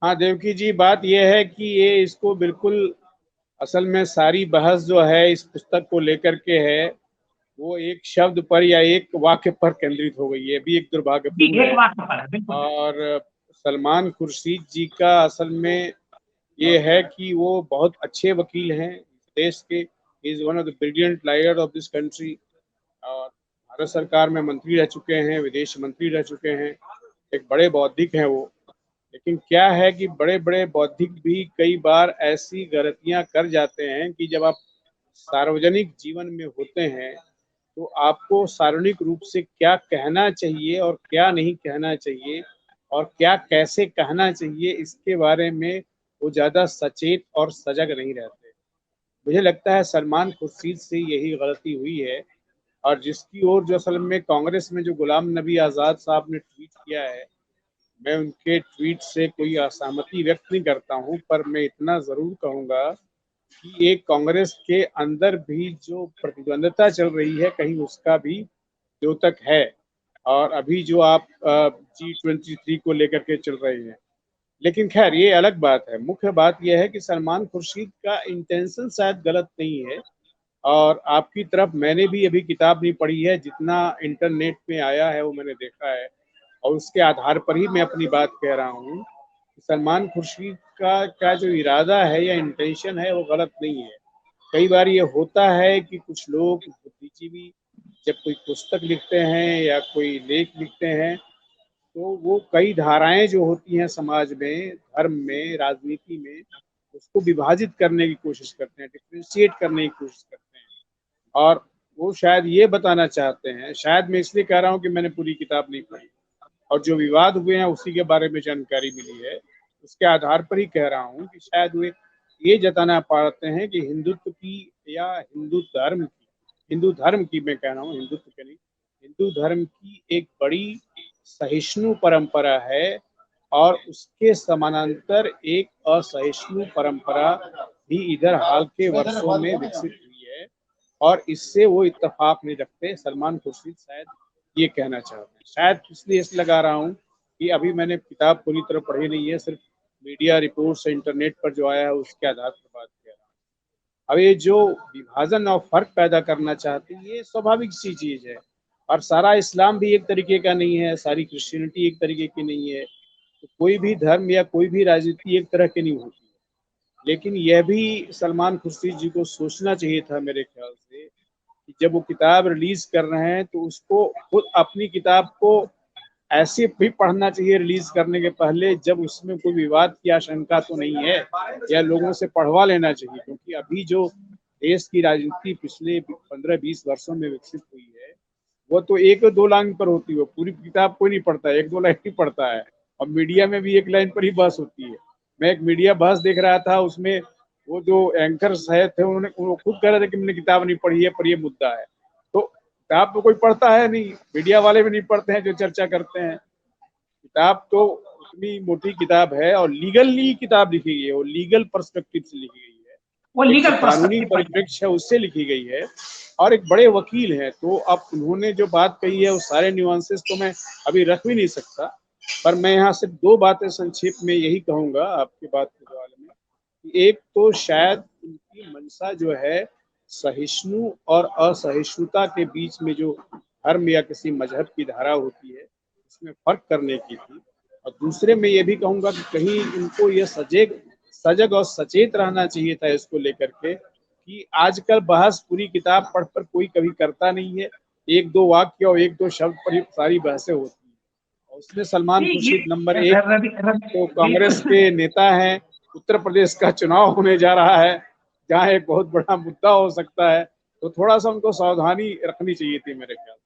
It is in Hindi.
हाँ देवकी जी, बात यह है कि ये इसको बिल्कुल असल में सारी बहस जो है इस पुस्तक को लेकर के है, वो एक शब्द पर या एक वाक्य पर केंद्रित हो गई है, भी एक जी, दुर्भाग्यपूर्ण एक है। बात पर है, बिल्कुल। और सलमान खुर्शीद जी का असल में ये है कि वो बहुत अच्छे वकील हैं देश के। Is one of the brilliant lawyer of this country. और भारत सरकार में मंत्री रह चुके हैं, विदेश मंत्री रह चुके हैं, एक बड़े बौद्धिक हैं वो। लेकिन क्या है कि बड़े बड़े बौद्धिक भी कई बार ऐसी गलतियां कर जाते हैं कि जब आप सार्वजनिक जीवन में होते हैं तो आपको सार्वजनिक रूप से क्या कहना चाहिए और क्या नहीं कहना चाहिए और क्या कैसे कहना चाहिए, इसके बारे में वो ज़्यादा सचेत और सजग नहीं रहते। मुझे लगता है सलमान खुर्शीद से यही गलती हुई है। और जिसकी ओर जो असल में कांग्रेस में जो गुलाम नबी आज़ाद साहब ने ट्वीट किया है, मैं उनके ट्वीट से कोई असहमति व्यक्त नहीं करता हूं, पर मैं इतना ज़रूर कहूंगा कि एक कांग्रेस के अंदर भी जो प्रतिद्वंदता चल रही है, कहीं उसका भी द्योतक है। और अभी जो आप G23 को लेकर के चल रहे हैं, लेकिन खैर ये अलग बात है। मुख्य बात यह है कि सलमान खुर्शीद का इंटेंशन शायद गलत नहीं है। और आपकी तरफ मैंने भी अभी किताब नहीं पढ़ी है, जितना इंटरनेट में आया है वो मैंने देखा है, और उसके आधार पर ही मैं अपनी बात कह रहा हूँ। सलमान खुर्शीद का जो इरादा है या इंटेंशन है वो गलत नहीं है। कई बार ये होता है कि कुछ लोग बुद्धिजीवी जब कोई पुस्तक लिखते हैं या कोई लेख लिखते हैं, तो वो कई धाराएं जो होती हैं समाज में, धर्म में, राजनीति में, उसको विभाजित करने की कोशिश करते हैं, डिफ्रेंशिएट करने की कोशिश करते हैं। और वो शायद ये बताना चाहते हैं, शायद मैं इसलिए कह रहा हूँ कि मैंने पूरी किताब नहीं पढ़ी और जो विवाद हुए हैं उसी के बारे में जानकारी मिली है, उसके आधार पर ही कह रहा हूँ कि शायद वे ये जताना पाते हैं कि हिंदुत्व की या हिंदू धर्म की, मैं कह रहा हूँ हिंदुत्व के नहीं, हिंदू धर्म की एक बड़ी सहिष्णु परंपरा है और उसके समानांतर एक असहिष्णु परंपरा भी इधर हाल के वर्षों में विकसित हुई है। और इससे वो इत्तेफाक नहीं रखते। सलमान खुर्शीद शायद ये कहना चाहते हैं, शायद इसलिए इस लगा रहा हूँ कि अभी मैंने किताब पूरी तरह पढ़ी नहीं है, सिर्फ मीडिया रिपोर्ट्स इंटरनेट पर जो आया है उसके आधार पर बात कर रहा हूँ। अब ये जो विभाजन और फर्क पैदा करना चाहते हैं, ये स्वाभाविक सी चीज है। और सारा इस्लाम भी एक तरीके का नहीं है, सारी क्रिश्चियनिटी एक तरीके की नहीं है, तो कोई भी धर्म या कोई भी राजनीति एक तरह की नहीं होती। लेकिन यह भी सलमान खुर्शीद जी को सोचना चाहिए था मेरे ख्याल से कि जब वो किताब रिलीज कर रहे हैं तो उसको खुद अपनी किताब को ऐसे भी पढ़ना चाहिए रिलीज करने के पहले जब उसमें कोई विवाद की आशंका तो नहीं है, या लोगों से पढ़वा लेना चाहिए। क्योंकि अभी जो देश की राजनीति पिछले 15-20 वर्षों में विकसित हुई है, वो तो एक दो लाइन पर होती है, पूरी किताब कोई नहीं पढ़ता है, एक दो लाइन ही पढ़ता है। और मीडिया में भी एक लाइन पर ही बहस होती है। मैं एक मीडिया बहस देख रहा था, उसमें वो जो एंकर्स है थे उन्होंने वो खुद कह रहे थे कि मैंने किताब नहीं पढ़ी है, पर ये मुद्दा है। तो किताब तो कोई पढ़ता है नहीं, मीडिया वाले भी नहीं पढ़ते हैं जो चर्चा करते हैं। किताब तो उतनी मोटी किताब है और लीगली किताब लिखी गई है, वो लीगल पर्सपेक्टिव से लिखी गई वो है, एक जो लीगल कानूनी पर्सपेक्टिव पर। परिप्रेक्ष्य है उससे लिखी गई है। और एक बड़े वकील हैं, तो अब उन्होंने जो बात कही है वो सारे न्यूआंसेस तो मैं अभी रख भी नहीं सकता। पर मैं यहाँ सिर्फ दो बातें संक्षेप में यही कहूंगा आपकी बात के बारे में कि एक तो शायद उनकी मंशा जो है सहिष्णु और असहिष्णुता के बीच में जो धर्म या किसी मजहब की धारा होती है उसमें फर्क करने की थी। और दूसरे में ये भी कहूंगा कि कहीं इनको ये सजग और सचेत रहना चाहिए था इसको लेकर के कि आजकल बहस पूरी किताब पढ़ पर कोई कभी करता नहीं है, एक दो वाक्य और एक दो शब्द पर ही सारी बहसें होती हैं। और उसमें सलमान जी, ये खुर्शीद नंबर एक रवि रवि तो कांग्रेस बिल्कुल। के नेता हैं। उत्तर प्रदेश का चुनाव होने जा रहा है जहाँ एक बहुत बड़ा मुद्दा हो सकता है, तो थोड़ा सा उनको सावधानी रखनी चाहिए थी मेरे ख्याल।